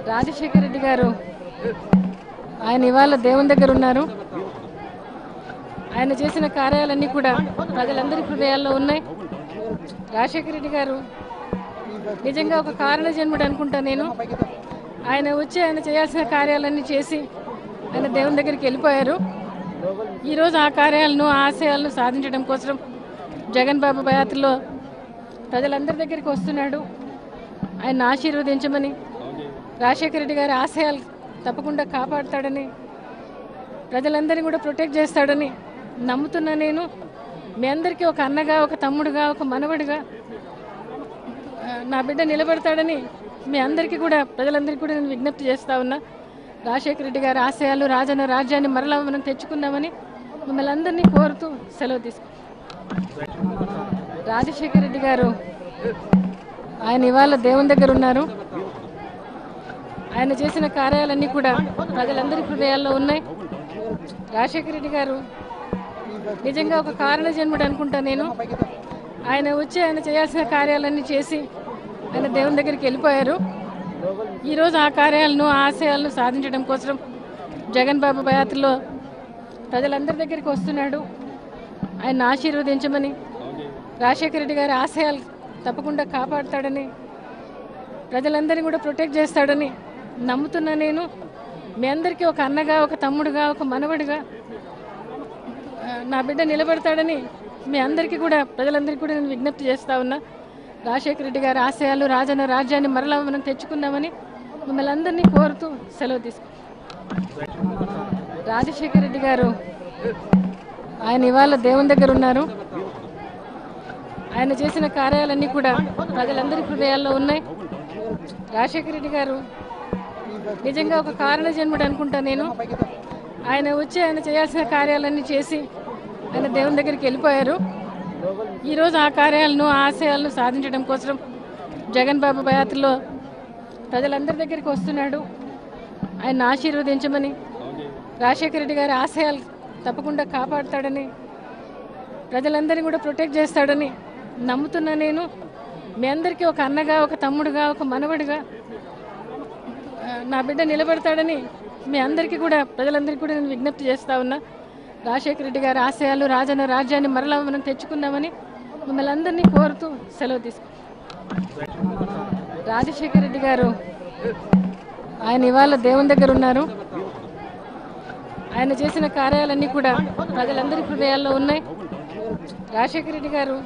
రాజశేఖర రెడ్డి గారు ఆయన ఇవాళ దేవుని దగ్గర ఉన్నారు. ఆయన చేసిన కార్యాలన్నీ కూడా ప్రజలందరి హృదయాల్లో ఉన్నాయి. రాజశేఖర రెడ్డి గారు నిజంగా ఒక కారణ జన్ముడు అనుకుంటా నేను. ఆయన వచ్చి ఆయన చేయాల్సిన కార్యాలన్నీ చేసి ఆయన దేవుని దగ్గరికి వెళ్ళిపోయారు. ఈరోజు ఆ కార్యాలను ఆశయాలను సాధించడం కోసం జగన్ బాబు భయాత్రలో ప్రజలందరి దగ్గరికి వస్తున్నాడు. ఆయన ఆశీర్వదించమని, రాజశేఖర రెడ్డి గారి ఆశయాలు తప్పకుండా కాపాడుతాడని, ప్రజలందరినీ కూడా ప్రొటెక్ట్ చేస్తాడని నమ్ముతున్నా నేను. మీ అందరికీ ఒక అన్నగా, ఒక తమ్ముడుగా, ఒక మనవడిగా నా బిడ్డ నిలబడతాడని మీ అందరికీ కూడా, ప్రజలందరికీ కూడా నేను విజ్ఞప్తి చేస్తా ఉన్నా. రాజశేఖర రెడ్డి గారి ఆశయాలు, రాజన్న రాజ్యాన్ని మరలా మనం తెచ్చుకుందామని మిమ్మల్ని అందరినీ కోరుతూ సెలవు తీసుకు. రాజశేఖర రెడ్డి గారు ఆయన ఇవాళ దేవుని దగ్గర ఉన్నారు. ఆయన చేసిన కార్యాలన్నీ కూడా ప్రజలందరి హృదయాల్లో ఉన్నాయి. రాజశేఖర రెడ్డి గారు నిజంగా ఒక కారణ జన్ముడు అనుకుంటా నేను. ఆయన వచ్చి ఆయన చేయాల్సిన కార్యాలన్నీ చేసి ఆయన దేవుని దగ్గరికి వెళ్ళిపోయారు. ఈరోజు ఆ కార్యాలను ఆశయాలను సాధించడం కోసం జగన్ బాబు భయాత్రలో ప్రజలందరి దగ్గరికి వస్తున్నాడు. ఆయన ఆశీర్వదించమని, రాజశేఖర రెడ్డి గారి ఆశయాలు తప్పకుండా కాపాడుతాడని, ప్రజలందరినీ కూడా ప్రొటెక్ట్ చేస్తాడని నమ్ముతున్నా నేను. మీ అందరికీ ఒక అన్నగా, ఒక తమ్ముడుగా, ఒక మనవడిగా నా బిడ్డ నిలబడతాడని మీ అందరికీ కూడా, ప్రజలందరికీ కూడా నేను విజ్ఞప్తి చేస్తా ఉన్నా. రాజశేఖర రెడ్డి గారి ఆశయాలు, రాజన్న రాజ్యాన్ని మరలా మనం తెచ్చుకుందామని మిమ్మల్ని అందరినీ కోరుతూ సెలవు తీసుకు. రాజశేఖర రెడ్డి గారు ఆయన ఇవాళ దేవుని దగ్గర ఉన్నారు. ఆయన చేసిన కార్యాలన్నీ కూడా ప్రజలందరి హృదయాల్లో ఉన్నాయి. రాజశేఖర రెడ్డి గారు నిజంగా ఒక కారణ జన్ముడు అనుకుంటా నేను. ఆయన వచ్చి ఆయన చేయాల్సిన కార్యాలన్నీ చేసి ఆయన దేవుని దగ్గరికి వెళ్ళిపోయారు. ఈరోజు ఆ కార్యాలను ఆశయాలను సాధించడం కోసం జగన్ బాబు భయాత్రలో ప్రజలందరి దగ్గరికి వస్తున్నాడు. ఆయన ఆశీర్వదించమని, రాజశేఖర రెడ్డి గారి ఆశయాలు తప్పకుండా కాపాడుతాడని, ప్రజలందరినీ కూడా ప్రొటెక్ట్ చేస్తాడని నమ్ముతున్నా నేను. మీ అందరికీ ఒక అన్నగా, ఒక తమ్ముడుగా, ఒక మనవడిగా నా బిడ్డ నిలబడతాడని మీ అందరికీ కూడా, ప్రజలందరికీ కూడా నేను విజ్ఞప్తి చేస్తా ఉన్నా. రాజశేఖర రెడ్డి గారి ఆశయాలు, రాజన్న రాజ్యాన్ని మరలా మనం తెచ్చుకుందామని మిమ్మల్ని అందరినీ కోరుతూ సెలవు తీసుకు. రాజశేఖర రెడ్డి గారు ఆయన ఇవాళ దేవుని దగ్గర ఉన్నారు. ఆయన చేసిన కార్యాలన్నీ కూడా ప్రజలందరి హృదయాల్లో ఉన్నాయి. రాజశేఖర రెడ్డి గారు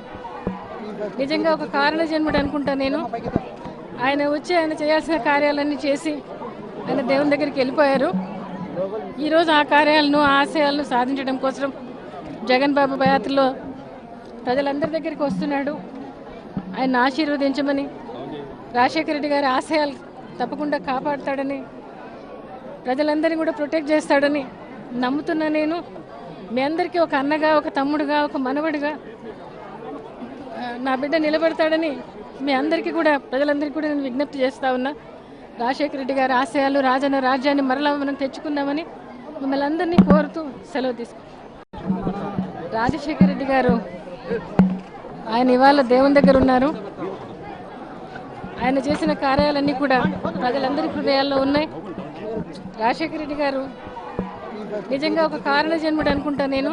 నిజంగా ఒక కారణ జన్ముడు అనుకుంటా నేను. ఆయన వచ్చి ఆయన చేయాల్సిన కార్యాలన్నీ చేసి ఆయన దేవుని దగ్గరికి వెళ్ళిపోయారు. ఈరోజు ఆ కార్యాలను ఆశయాలను సాధించడం కోసం జగన్ బాబు భయాత్రలో ప్రజలందరి దగ్గరికి వస్తున్నాడు. ఆయన ఆశీర్వదించమని, రాజశేఖర రెడ్డి గారి ఆశయాలు తప్పకుండా కాపాడుతాడని, ప్రజలందరినీ కూడా ప్రొటెక్ట్ చేస్తాడని నమ్ముతున్నా నేను. మీ అందరికీ ఒక అన్నగా, ఒక తమ్ముడుగా, ఒక మనవడిగా నా బిడ్డ నిలబడతాడని మీ అందరికీ కూడా, ప్రజలందరికీ కూడా నేను విజ్ఞప్తి చేస్తా ఉన్నా. రాజశేఖర రెడ్డి గారి ఆశయాలు, రాజన్న రాజ్యాన్ని మరలా మనం తెచ్చుకుందామని మిమ్మల్ని అందరినీ కోరుతూ సెలవు తీసుకు. రాజశేఖర రెడ్డి గారు ఆయన ఇవాళ దేవుని దగ్గర ఉన్నారు. ఆయన చేసిన కార్యాలన్నీ కూడా ప్రజలందరి హృదయాల్లో ఉన్నాయి. రాజశేఖర రెడ్డి గారు నిజంగా ఒక కారణ జన్ముడు అనుకుంటా నేను.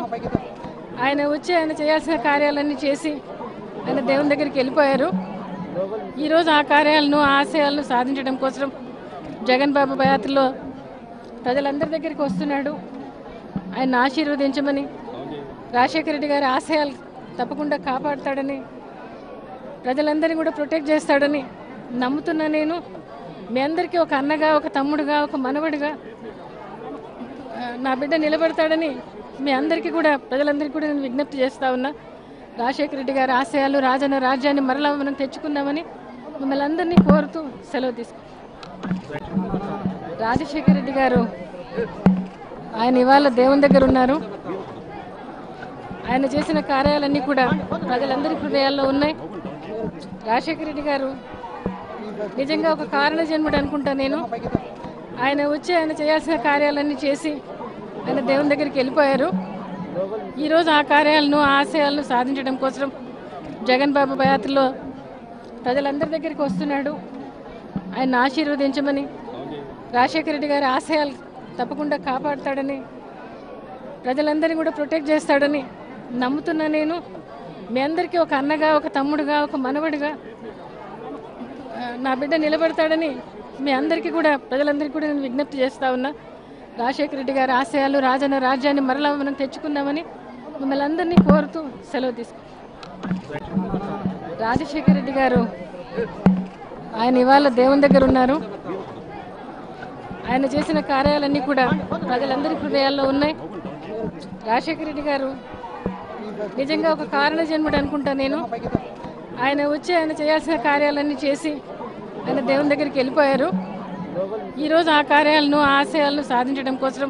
ఆయన వచ్చి ఆయన చేయాల్సిన కార్యాలన్నీ చేసి ఆయన దేవుని దగ్గరికి వెళ్ళిపోయారు. ఈరోజు ఆ కార్యాలను ఆశయాలను సాధించడం కోసం జగన్ బాబు భయాత్రలో ప్రజలందరి దగ్గరికి వస్తున్నాడు. ఆయన ఆశీర్వదించమని, రాజశేఖర రెడ్డి గారి ఆశయాలు తప్పకుండా కాపాడుతాడని, ప్రజలందరినీ కూడా ప్రొటెక్ట్ చేస్తాడని నమ్ముతున్నా నేను. మీ అందరికీ ఒక అన్నగా, ఒక తమ్ముడుగా, ఒక మనవడిగా నా బిడ్డ నిలబడతాడని మీ అందరికీ కూడా, ప్రజలందరికీ కూడా నేను విజ్ఞప్తి చేస్తా ఉన్నా. రాజశేఖర రెడ్డి గారి ఆశయాలు, రాజన్న రాజ్యాన్ని మరలా మనం తెచ్చుకుందామని మిమ్మల్ని అందరినీ కోరుతూ సెలవు తీసుకు. రాజశేఖర రెడ్డి గారు ఆయన ఇవాళ దేవుని దగ్గర ఉన్నారు. ఆయన చేసిన కార్యాలన్నీ కూడా ప్రజలందరి హృదయాల్లో ఉన్నాయి. రాజశేఖర రెడ్డి గారు నిజంగా ఒక కారణ జన్ముడు అనుకుంటా నేను. ఆయన వచ్చి ఆయన చేయాల్సిన కార్యాలన్నీ చేసి ఆయన దేవుని దగ్గరికి వెళ్ళిపోయారు. ఈరోజు ఆ కార్యాలను ఆశయాలను సాధించడం కోసం జగన్ బాబు భయాత్రలో ప్రజలందరి దగ్గరికి వస్తున్నాడు. ఆయన ఆశీర్వదించమని, రాజశేఖర రెడ్డి గారి ఆశయాలు తప్పకుండా కాపాడుతాడని, ప్రజలందరినీ కూడా ప్రొటెక్ట్ చేస్తాడని నమ్ముతున్నా నేను. మీ అందరికీ ఒక అన్నగా, ఒక తమ్ముడుగా, ఒక మనవడిగా నా బిడ్డ నిలబడతాడని మీ అందరికీ కూడా, ప్రజలందరికీ కూడా నేను విజ్ఞప్తి చేస్తా ఉన్నా. రాజశేఖర రెడ్డి గారి ఆశయాలు, రాజన్న రాజ్యాన్ని మరలా మనం తెచ్చుకుందామని మిమ్మల్ని అందరినీ కోరుతూ సెలవు తీసుకుంటాం. రాజశేఖర రెడ్డి గారు ఆయన ఇవాళ దేవుని దగ్గర ఉన్నారు. ఆయన చేసిన కార్యాలన్నీ కూడా ప్రజలందరి హృదయాల్లో ఉన్నాయి. రాజశేఖర రెడ్డి గారు నిజంగా ఒక కారణ జన్ముడు అనుకుంటా నేను. ఆయన వచ్చి ఆయన చేయాల్సిన కార్యాలన్నీ చేసి ఆయన దేవుని దగ్గరికి వెళ్ళిపోయారు. ఈరోజు ఆ కార్యాలను, ఆ ఆశయాలను సాధించడం కోసం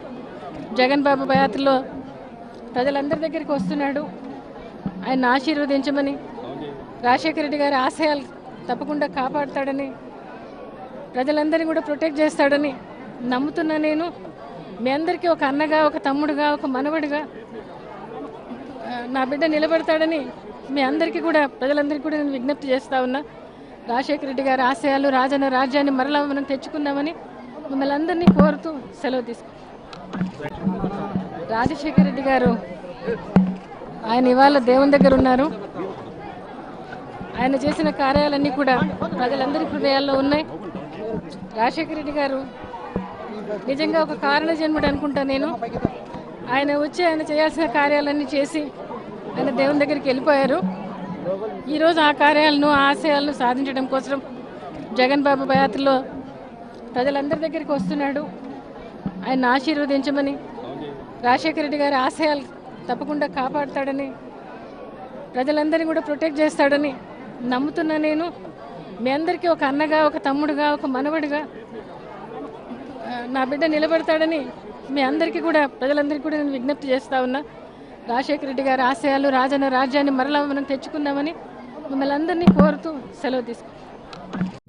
జగన్ బాబు భయాత్రలో ప్రజలందరి దగ్గరికి వస్తున్నాడు. ఆయన ఆశీర్వదించమని, రాజశేఖర రెడ్డి గారి ఆశయాలు తప్పకుండా కాపాడుతాడని, ప్రజలందరినీ కూడా ప్రొటెక్ట్ చేస్తాడని నమ్ముతున్నా నేను. మీ అందరికీ ఒక అన్నగా, ఒక తమ్ముడుగా, ఒక మనవడిగా నా బిడ్డ నిలబడతాడని మీ అందరికీ కూడా, ప్రజలందరికీ కూడా నేను విజ్ఞప్తి చేస్తా ఉన్నా. రాజశేఖర రెడ్డి గారి ఆశయాలు, రాజన్న రాజ్యాన్ని మరలా మనం తెచ్చుకుందామని మిమ్మల్ని అందరినీ కోరుతూ సెలవు తీసుకుంటాం. రాజశేఖర రెడ్డి గారు ఆయన ఇవాళ దేవుని దగ్గర ఉన్నారు. ఆయన చేసిన కార్యాలన్నీ కూడా ప్రజలందరి హృదయాల్లో ఉన్నాయి. రాజశేఖర రెడ్డి గారు నిజంగా ఒక కారణ జన్ముడు అనుకుంటా నేను. ఆయన వచ్చి ఆయన చేయాల్సిన కార్యాలన్నీ చేసి ఆయన దేవుని దగ్గరికి వెళ్ళిపోయారు. ఈరోజు ఆ కార్యాలను, ఆ ఆశయాలను సాధించడం కోసం జగన్ బాబు భయాత్రలో ప్రజలందరి దగ్గరికి వస్తున్నాడు. ఆయన ఆశీర్వదించమని, రాజశేఖర రెడ్డి గారి ఆశయాలు తప్పకుండా కాపాడుతాడని, ప్రజలందరినీ కూడా ప్రొటెక్ట్ చేస్తాడని నమ్ముతున్నా నేను. మీ అందరికీ ఒక అన్నగా, ఒక తమ్ముడుగా, ఒక మనవడిగా నా బిడ్డ నిలబడతాడని మీ అందరికీ కూడా, ప్రజలందరికీ కూడా నేను విజ్ఞప్తి చేస్తా ఉన్నా. రాజశేఖర రెడ్డి గారి ఆశయాలు, రాజన్న రాజ్యాన్ని మరలా మనం తెచ్చుకుందామని మిమ్మల్ని అందరినీ కోరుతూ సెలవు తీసుకుంటాం.